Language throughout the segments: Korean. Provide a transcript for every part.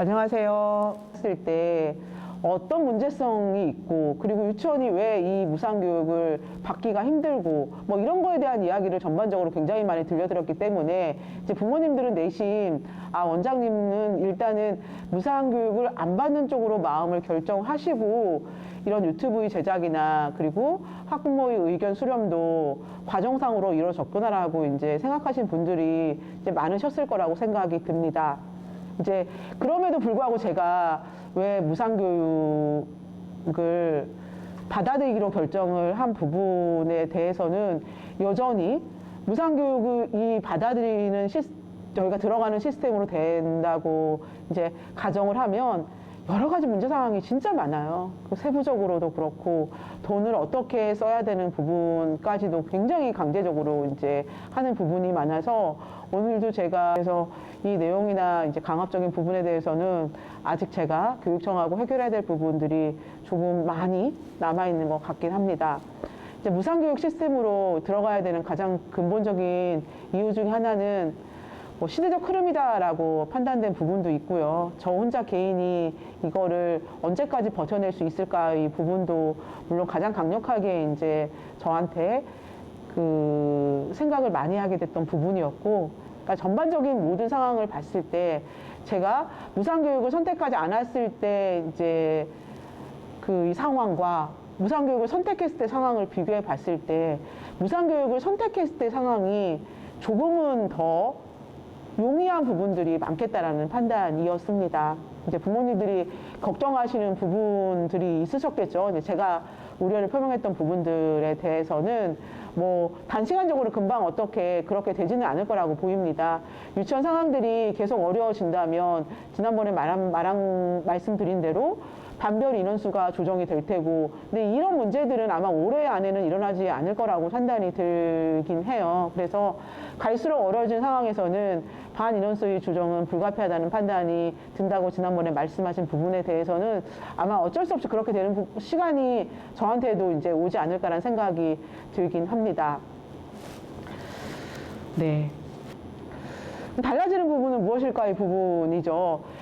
안녕하세요. 했을 때 어떤 문제성이 있고, 그리고 유치원이 왜 이 무상교육을 받기가 힘들고, 뭐 이런 거에 대한 이야기를 전반적으로 굉장히 많이 들려드렸기 때문에 이제 부모님들은 내심 원장님은 일단은 무상교육을 안 받는 쪽으로 마음을 결정하시고 이런 유튜브의 제작이나 그리고 학부모의 의견 수렴도 과정상으로 이루어졌구나라고 이제 생각하신 분들이 이제 많으셨을 거라고 생각이 듭니다. 이제 그럼에도 불구하고 제가 왜 무상교육을 받아들이기로 결정을 한 부분에 대해서는 여전히 무상교육이 받아들이는 저희가 들어가는 시스템으로 된다고 이제 가정을 하면 여러 가지 문제 상황이 진짜 많아요. 세부적으로도 그렇고 돈을 어떻게 써야 되는 부분까지도 굉장히 강제적으로 이제 하는 부분이 많아서 오늘도 제가 그래서 이 내용이나 이제 강압적인 부분에 대해서는 아직 제가 교육청하고 해결해야 될 부분들이 조금 많이 남아있는 것 같긴 합니다. 이제 무상교육 시스템으로 들어가야 되는 가장 근본적인 이유 중에 하나는 뭐 시대적 흐름이다라고 판단된 부분도 있고요. 저 혼자 개인이 이거를 언제까지 버텨낼 수 있을까 이 부분도 물론 가장 강력하게 이제 저한테 그 생각을 많이 하게 됐던 부분이었고, 그러니까 전반적인 모든 상황을 봤을 때 제가 무상교육을 선택하지 않았을 때 이제 그 이 상황과 무상교육을 선택했을 때 상황을 비교해 봤을 때 무상교육을 선택했을 때 상황이 조금은 더 용이한 부분들이 많겠다라는 판단이었습니다. 이제 부모님들이 걱정하시는 부분들이 있으셨겠죠. 이제 제가 우려를 표명했던 부분들에 대해서는 뭐 단시간적으로 금방 어떻게 그렇게 되지는 않을 거라고 보입니다. 유치원 상황들이 계속 어려워진다면 지난번에 말씀드린 대로 반별 인원수가 조정이 될 테고, 근데 이런 문제들은 아마 올해 안에는 일어나지 않을 거라고 판단이 들긴 해요. 그래서 갈수록 어려워진 상황에서는 반 인원수의 조정은 불가피하다는 판단이 든다고 지난번에 말씀하신 부분에 대해서는 아마 어쩔 수 없이 그렇게 되는 시간이 저한테도 이제 오지 않을까라는 생각이 들긴 합니다. 네. 달라지는 부분은 무엇일까의 부분이죠.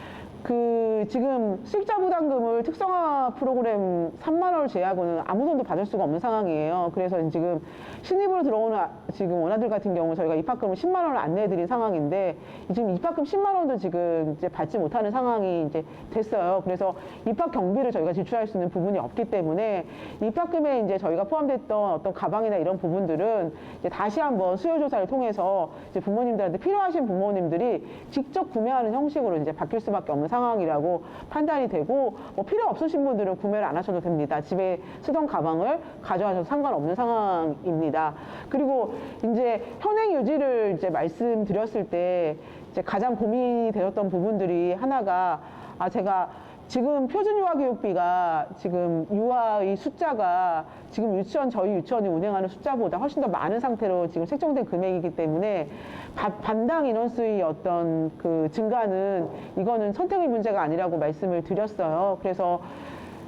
지금 수익자 부담금을 특성화 프로그램 3만 원을 제외하고는 아무 돈도 받을 수가 없는 상황이에요. 그래서 지금 신입으로 들어오는 지금 원아들 같은 경우 저희가 입학금을 10만 원을 안내해드린 상황인데 지금 입학금 10만 원도 지금 이제 받지 못하는 상황이 이제 됐어요. 그래서 입학 경비를 저희가 지출할 수 있는 부분이 없기 때문에 입학금에 이제 저희가 포함됐던 어떤 가방이나 이런 부분들은 이제 다시 한번 수요조사를 통해서 이제 부모님들한테 필요하신 부모님들이 직접 구매하는 형식으로 이제 바뀔 수밖에 없는 상황이라고 판단이 되고, 뭐 필요 없으신 분들은 구매를 안 하셔도 됩니다. 집에 쓰던 가방을 가져가셔도 상관없는 상황입니다. 그리고 이제 현행 유지를 이제 말씀드렸을 때 이제 가장 고민이 되었던 부분들이 하나가 제가 지금 표준 유아교육비가 지금 유아의 숫자가 지금 저희 유치원이 운영하는 숫자보다 훨씬 더 많은 상태로 지금 책정된 금액이기 때문에 반당 인원수의 어떤 그 증가는 이거는 선택의 문제가 아니라고 말씀을 드렸어요. 그래서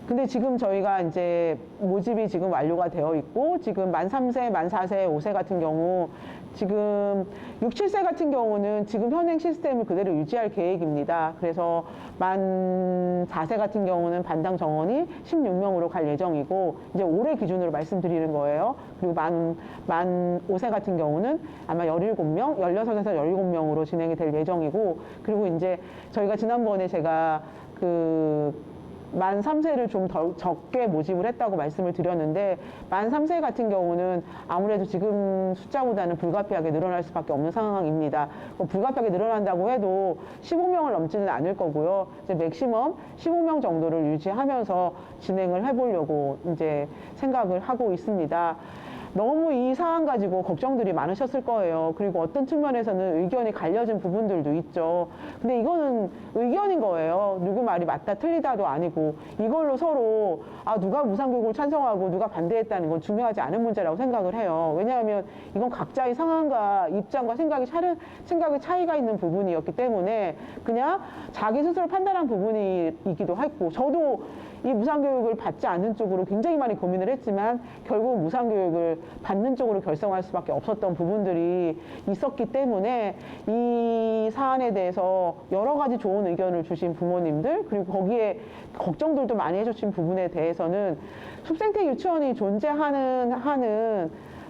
근데 지금 저희가 이제 모집이 지금 완료가 되어 있고, 지금 만 3세, 만 4세, 5세 같은 경우, 지금 6, 7세 같은 경우는 지금 현행 시스템을 그대로 유지할 계획입니다. 그래서 만 4세 같은 경우는 반당 정원이 16명으로 갈 예정이고, 이제 올해 기준으로 말씀드리는 거예요. 그리고 만 5세 같은 경우는 아마 17명, 16에서 17명으로 진행이 될 예정이고, 그리고 이제 저희가 지난번에 제가 만 3세를 좀 더 적게 모집을 했다고 말씀을 드렸는데, 만 3세 같은 경우는 아무래도 지금 숫자보다는 불가피하게 늘어날 수밖에 없는 상황입니다. 불가피하게 늘어난다고 해도 15명을 넘지는 않을 거고요. 이제 맥시멈 15명 정도를 유지하면서 진행을 해보려고 이제 생각을 하고 있습니다. 너무 이 상황 가지고 걱정들이 많으셨을 거예요. 그리고 어떤 측면에서는 의견이 갈려진 부분들도 있죠. 근데 이거는 의견인 거예요. 누구 말이 맞다 틀리다도 아니고, 이걸로 서로 누가 무상교육을 찬성하고 누가 반대했다는 건 중요하지 않은 문제라고 생각을 해요. 왜냐하면 이건 각자의 상황과 입장과 생각의 차이가 있는 부분이었기 때문에 그냥 자기 스스로 판단한 부분이기도 했고, 저도 이 무상교육을 받지 않는 쪽으로 굉장히 많이 고민을 했지만 결국 무상교육을 받는 쪽으로 결정할 수밖에 없었던 부분들이 있었기 때문에 이 사안에 대해서 여러 가지 좋은 의견을 주신 부모님들, 그리고 거기에 걱정들도 많이 해주신 부분에 대해서는 숲생태 유치원이 존재하는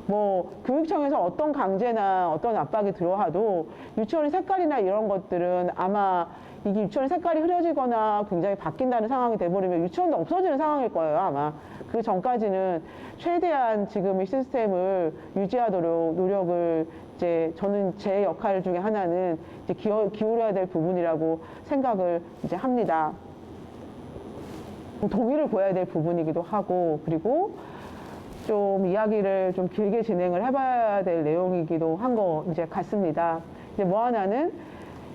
뭐 교육청에서 어떤 강제나 어떤 압박이 들어와도 유치원의 색깔이나 이런 것들은 아마 이게 유치원의 색깔이 흐려지거나 굉장히 바뀐다는 상황이 돼버리면 유치원도 없어지는 상황일 거예요, 아마. 그 전까지는 최대한 지금 이 시스템을 유지하도록 노력을 이제 저는 제 역할 중에 하나는 이제 기울여야 될 부분이라고 생각을 이제 합니다. 동의를 구해야 될 부분이기도 하고, 그리고 좀 이야기를 좀 길게 진행을 해봐야 될 내용이기도 한 거 이제 같습니다. 이제 뭐 하나는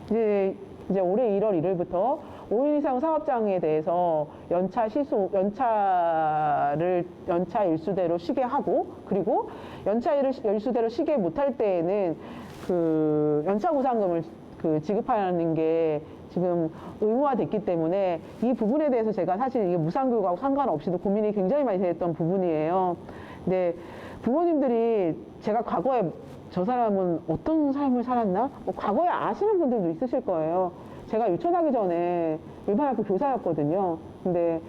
이제 올해 1월 1일부터 5인 이상 사업장에 대해서 연차 일수대로 쉬게 하고, 그리고 연차 일수대로 쉬게 못할 때에는 그 연차 보상금을 그 지급하는 게 지금 의무화됐기 때문에 이 부분에 대해서 제가 사실 이게 무상교육하고 상관없이도 고민이 굉장히 많이 됐던 부분이에요. 근데 부모님들이 제가 과거에 저 사람은 어떤 삶을 살았나? 뭐 과거에 아시는 분들도 있으실 거예요. 제가 유치원하기 전에 일반 학교 교사였거든요. 근데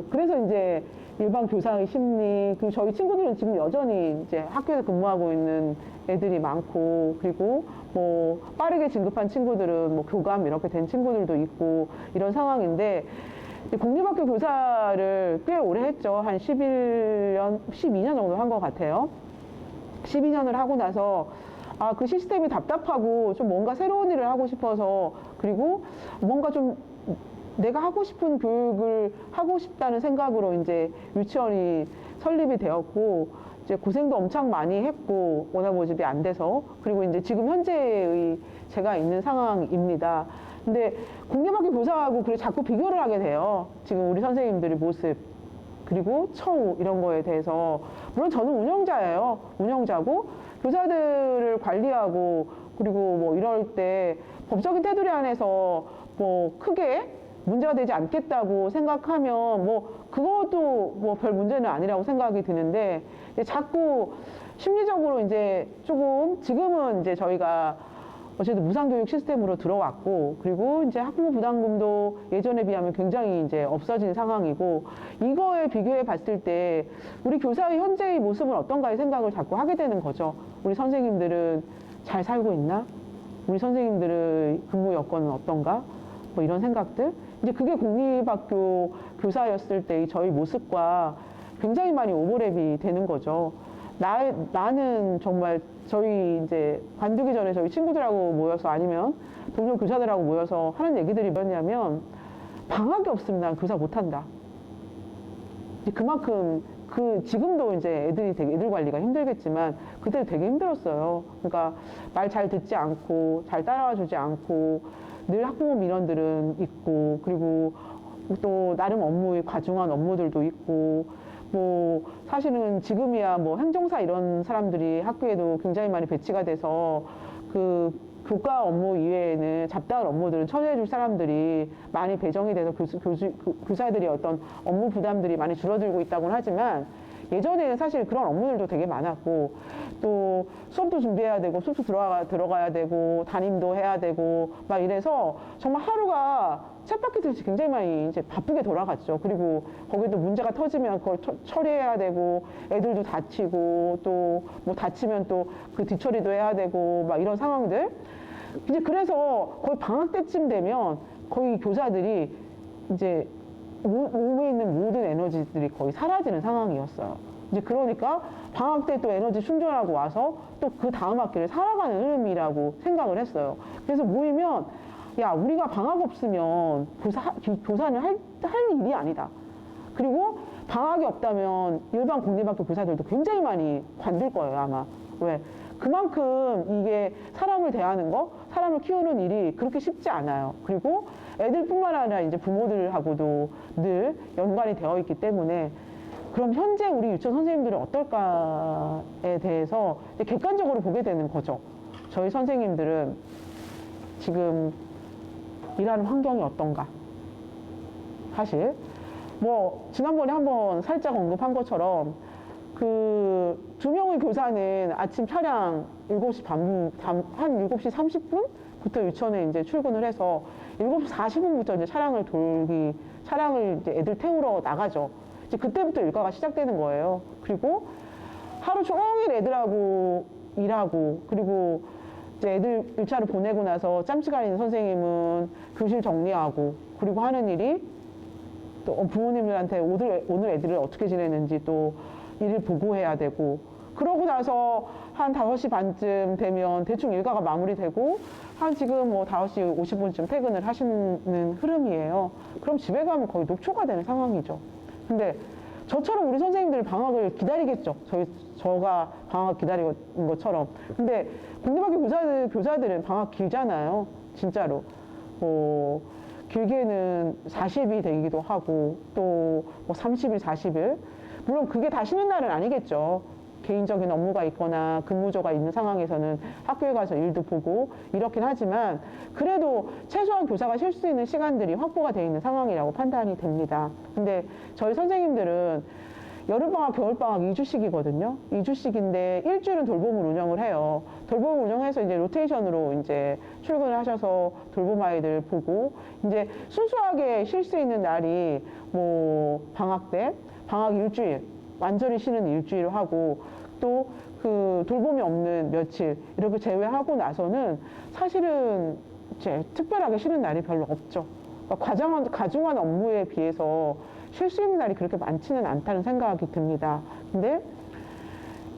그래서 이제 일반 교사의 심리, 그리고 저희 친구들은 지금 여전히 이제 학교에서 근무하고 있는 애들이 많고, 그리고 뭐 빠르게 진급한 친구들은 뭐 교감 이렇게 된 친구들도 있고 이런 상황인데, 공립학교 교사를 꽤 오래 했죠. 한 12년 정도 한 것 같아요. 12년을 하고 나서 그 시스템이 답답하고 좀 뭔가 새로운 일을 하고 싶어서, 그리고 뭔가 좀 내가 하고 싶은 교육을 하고 싶다는 생각으로 이제 유치원이 설립이 되었고, 이제 고생도 엄청 많이 했고, 원화 모집이 안 돼서, 그리고 이제 지금 현재의 제가 있는 상황입니다. 근데 공립학교 교사하고 그리고 자꾸 비교를 하게 돼요. 지금 우리 선생님들의 모습, 그리고 처우 이런 거에 대해서. 물론 저는 운영자예요. 운영자고 교사들을 관리하고, 그리고 뭐 이럴 때 법적인 테두리 안에서 뭐 크게 문제가 되지 않겠다고 생각하면 뭐 그것도 뭐 별 문제는 아니라고 생각이 드는데, 자꾸 심리적으로 이제 조금, 지금은 이제 저희가 어쨌든 무상교육 시스템으로 들어왔고, 그리고 이제 학부모 부담금도 예전에 비하면 굉장히 이제 없어진 상황이고, 이거에 비교해 봤을 때 우리 교사의 현재의 모습은 어떤가의 생각을 자꾸 하게 되는 거죠. 우리 선생님들은 잘 살고 있나? 우리 선생님들의 근무 여건은 어떤가? 뭐 이런 생각들. 이제 그게 공립학교 교사였을 때의 저희 모습과 굉장히 많이 오버랩이 되는 거죠. 나는 정말 저희 이제 관두기 전에 저희 친구들하고 모여서, 아니면 동료 교사들하고 모여서 하는 얘기들이 뭐냐면, 방학이 없으면 난 교사 못한다. 그만큼 지금도 이제 애들 관리가 힘들겠지만 그때 되게 힘들었어요. 그러니까 말 잘 듣지 않고 잘 따라와 주지 않고 늘 학부모 민원들은 있고, 그리고 또 나름 업무에 과중한 업무들도 있고, 뭐 사실은 지금이야 뭐 행정사 이런 사람들이 학교에도 굉장히 많이 배치가 돼서 그 교과 업무 이외에는 잡다한 업무들은 처리해줄 사람들이 많이 배정이 돼서 교사들이 어떤 업무 부담들이 많이 줄어들고 있다고는 하지만, 예전에는 사실 그런 업무들도 되게 많았고, 또 수업도 준비해야 되고 수업도 들어가야 되고 담임도 해야 되고 막 이래서 정말 하루가 쳇바퀴 돌듯이 굉장히 많이 이제 바쁘게 돌아갔죠. 그리고 거기도 문제가 터지면 그걸 처리해야 되고, 애들도 다치고, 또 뭐 다치면 또 그 뒤처리도 해야 되고 막 이런 상황들. 이제 그래서 거의 방학 때쯤 되면 거의 교사들이 이제 몸에 있는 모든 에너지들이 거의 사라지는 상황이었어요. 이제 그러니까 방학 때 또 에너지 충전하고 와서 또 그 다음 학기를 살아가는 흐름이라고 생각을 했어요. 그래서 모이면, 야, 우리가 방학 없으면 교사는 할 일이 아니다. 그리고 방학이 없다면 일반 공립학교 교사들도 굉장히 많이 관둘 거예요, 아마. 왜? 그만큼 이게 사람을 대하는 거, 사람을 키우는 일이 그렇게 쉽지 않아요. 그리고 애들뿐만 아니라 이제 부모들하고도 늘 연관이 되어 있기 때문에, 그럼 현재 우리 유치원 선생님들은 어떨까에 대해서 객관적으로 보게 되는 거죠. 저희 선생님들은 지금 일하는 환경이 어떤가. 사실 뭐 지난번에 한번 살짝 언급한 것처럼 그 두 명의 교사는 아침 차량 7시 한 7시 30분부터 유치원에 이제 출근을 해서 7시 40분부터 이제 차량을 이제 애들 태우러 나가죠. 이제 그때부터 일과가 시작되는 거예요. 그리고 하루 종일 애들하고 일하고, 그리고 이제 애들 일차를 보내고 나서 짬시간 있는 선생님은 교실 정리하고, 그리고 하는 일이 또 부모님들한테 오늘 애들을 어떻게 지내는지 또 일을 보고해야 되고, 그러고 나서 한 5시 반쯤 되면 대충 일과가 마무리되고, 한 지금 뭐 5시 50분쯤 퇴근을 하시는 흐름이에요. 그럼 집에 가면 거의 녹초가 되는 상황이죠. 근데 저처럼 우리 선생님들 방학을 기다리겠죠. 저가 방학 기다리는 것처럼. 근데 공대학교 교사들은 방학 길잖아요. 진짜로. 뭐 길게는 40이 되기도 하고, 또 뭐 30일, 40일. 물론 그게 다 쉬는 날은 아니겠죠. 개인적인 업무가 있거나 근무조가 있는 상황에서는 학교에 가서 일도 보고 이렇긴 하지만, 그래도 최소한 교사가 쉴 수 있는 시간들이 확보가 되어 있는 상황이라고 판단이 됩니다. 근데 저희 선생님들은 여름방학, 겨울방학 2주씩이거든요. 2주씩인데 일주일은 돌봄을 운영을 해요. 돌봄을 운영해서 이제 로테이션으로 이제 출근을 하셔서 돌봄 아이들 보고, 이제 순수하게 쉴 수 있는 날이 뭐 방학 때, 방학 일주일, 완전히 쉬는 일주일을 하고, 또 그 돌봄이 없는 며칠 이렇게 제외하고 나서는 사실은 이제 특별하게 쉬는 날이 별로 없죠. 그러니까 가중한 업무에 비해서 쉴 수 있는 날이 그렇게 많지는 않다는 생각이 듭니다. 근데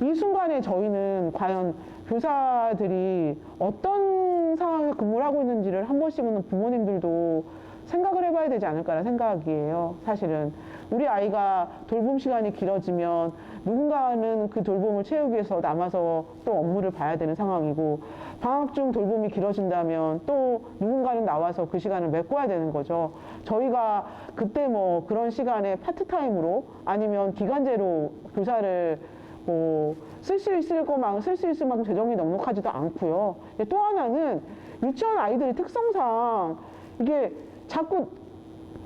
이 순간에 저희는 과연 교사들이 어떤 상황에서 근무를 하고 있는지를 한 번씩은 부모님들도 생각을 해봐야 되지 않을까라는 생각이에요. 사실은 우리 아이가 돌봄 시간이 길어지면 누군가는 그 돌봄을 채우기 위해서 남아서 또 업무를 봐야 되는 상황이고, 방학 중 돌봄이 길어진다면 또 누군가는 나와서 그 시간을 메꿔야 되는 거죠. 저희가 그때 뭐 그런 시간에 파트타임으로 아니면 기간제로 교사를 뭐 쓸 수 있을 만큼 재정이 넉넉하지도 않고요. 또 하나는 유치원 아이들의 특성상 이게 자꾸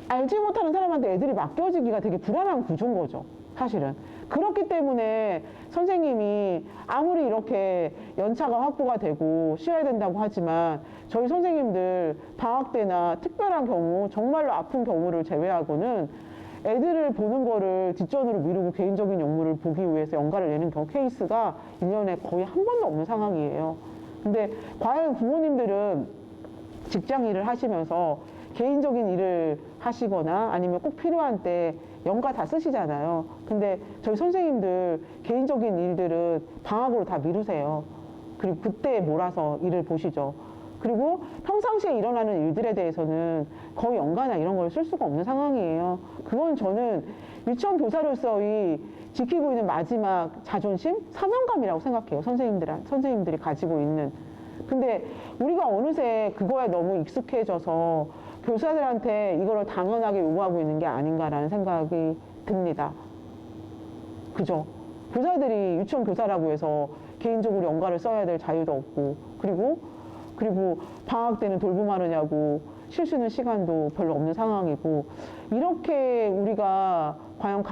알지 못하는 사람한테 애들이 맡겨지기가 되게 불안한 구조인 거죠, 사실은. 그렇기 때문에 선생님이 아무리 이렇게 연차가 확보가 되고 쉬어야 된다고 하지만, 저희 선생님들 방학 때나 특별한 경우, 정말로 아픈 경우를 제외하고는 애들을 보는 거를 뒷전으로 미루고 개인적인 업무를 보기 위해서 연가를 내는 케이스가 1년에 거의 한 번도 없는 상황이에요. 근데 과연 부모님들은 직장 일을 하시면서 개인적인 일을 하시거나 아니면 꼭 필요한 때 연가 다 쓰시잖아요. 근데 저희 선생님들 개인적인 일들은 방학으로 다 미루세요. 그리고 그때 몰아서 일을 보시죠. 그리고 평상시에 일어나는 일들에 대해서는 거의 연가나 이런 걸 쓸 수가 없는 상황이에요. 그건 저는 유치원 교사로서의 지키고 있는 마지막 자존심, 사명감이라고 생각해요. 선생님들이 가지고 있는. 근데 우리가 어느새 그거에 너무 익숙해져서 교사들한테 이거를 당연하게 요구하고 있는 게 아닌가라는 생각이 듭니다. 그죠? 교사들이 유치원 교사라고 해서 개인적으로 연가를 써야 될 자유도 없고, 그리고 방학 때는 돌봄하느냐고 쉴 수 있는 시간도 별로 없는 상황이고, 이렇게 우리가 과연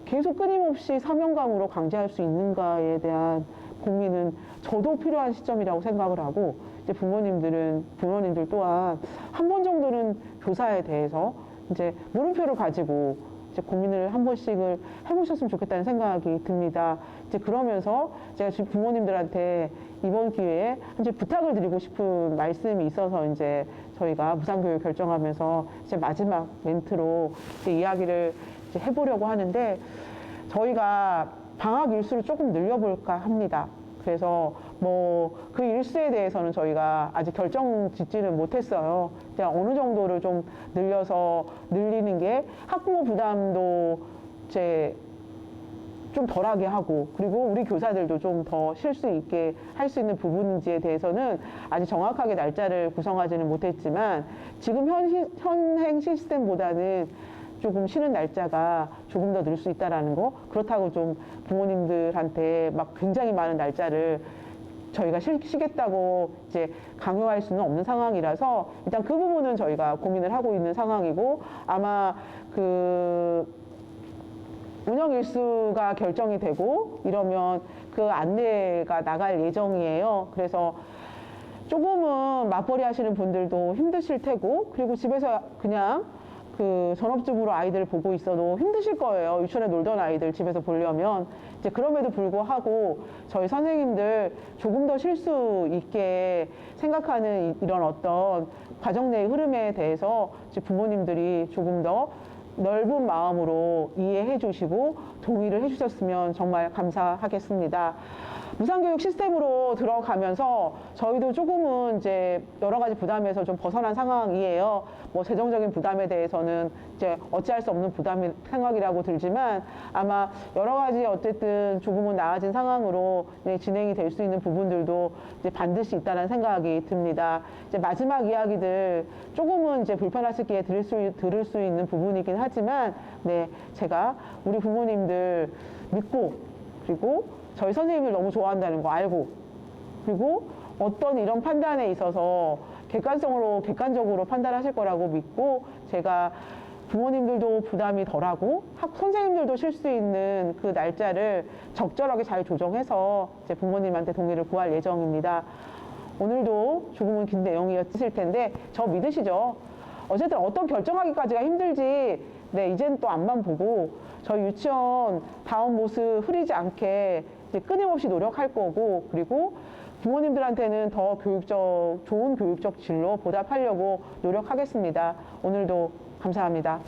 계속 끊임없이 사명감으로 강제할 수 있는가에 대한 고민은 저도 필요한 시점이라고 생각을 하고, 이제 부모님들 또한 한 번 정도는 교사에 대해서 이제 물음표를 가지고 이제 고민을 한 번씩을 해보셨으면 좋겠다는 생각이 듭니다. 이제 그러면서 제가 지금 부모님들한테 이번 기회에 이제 부탁을 드리고 싶은 말씀이 있어서 이제 저희가 무상교육 결정하면서 이제 마지막 멘트로 이제 이야기를 이제 해보려고 하는데, 저희가 방학 일수를 조금 늘려볼까 합니다. 그래서 뭐 그 일수에 대해서는 저희가 아직 결정 짓지는 못했어요. 그냥 어느 정도를 좀 늘리는 게 학부모 부담도 이제 좀 덜하게 하고, 그리고 우리 교사들도 좀 더 쉴 수 있게 할 수 있는 부분인지에 대해서는 아직 정확하게 날짜를 구성하지는 못했지만, 지금 현행 시스템보다는 조금 쉬는 날짜가 조금 더 늘 수 있다라는 거, 그렇다고 좀 부모님들한테 막 굉장히 많은 날짜를 저희가 쉬겠다고 이제 강요할 수는 없는 상황이라서, 일단 그 부분은 저희가 고민을 하고 있는 상황이고, 아마 그 운영 일수가 결정이 되고 이러면 그 안내가 나갈 예정이에요. 그래서 조금은 맞벌이 하시는 분들도 힘드실 테고, 그리고 집에서 그냥 그 전업주부로 아이들 보고 있어도 힘드실 거예요. 유치원에 놀던 아이들 집에서 보려면. 이제 그럼에도 불구하고 저희 선생님들 조금 더 쉴 수 있게 생각하는 이런 어떤 가정 내의 흐름에 대해서 이제 부모님들이 조금 더 넓은 마음으로 이해해 주시고 동의를 해 주셨으면 정말 감사하겠습니다. 무상교육 시스템으로 들어가면서 저희도 조금은 이제 여러 가지 부담에서 좀 벗어난 상황이에요. 뭐 재정적인 부담에 대해서는 이제 어찌할 수 없는 부담이 생각이라고 들지만 아마 여러 가지 어쨌든 조금은 나아진 상황으로 진행이 될 수 있는 부분들도 이제 반드시 있다는 생각이 듭니다. 이제 마지막 이야기들 조금은 이제 불편하시기에 들을 수 있는 부분이긴 하지만 네, 제가 우리 부모님들 믿고 그리고 저희 선생님을 너무 좋아한다는 거 알고 그리고 어떤 이런 판단에 있어서 객관적으로 판단하실 거라고 믿고 제가 부모님들도 부담이 덜하고 선생님들도 쉴 수 있는 그 날짜를 적절하게 잘 조정해서 이제 부모님한테 동의를 구할 예정입니다. 오늘도 조금은 긴 내용이었을 텐데 저 믿으시죠? 어쨌든 어떤 결정하기까지가 힘들지 네, 이제는 또 앞만 보고 저희 유치원 다음 모습 흐리지 않게 이제 끊임없이 노력할 거고 그리고 부모님들한테는 더 좋은 교육적 질로 보답하려고 노력하겠습니다. 오늘도 감사합니다.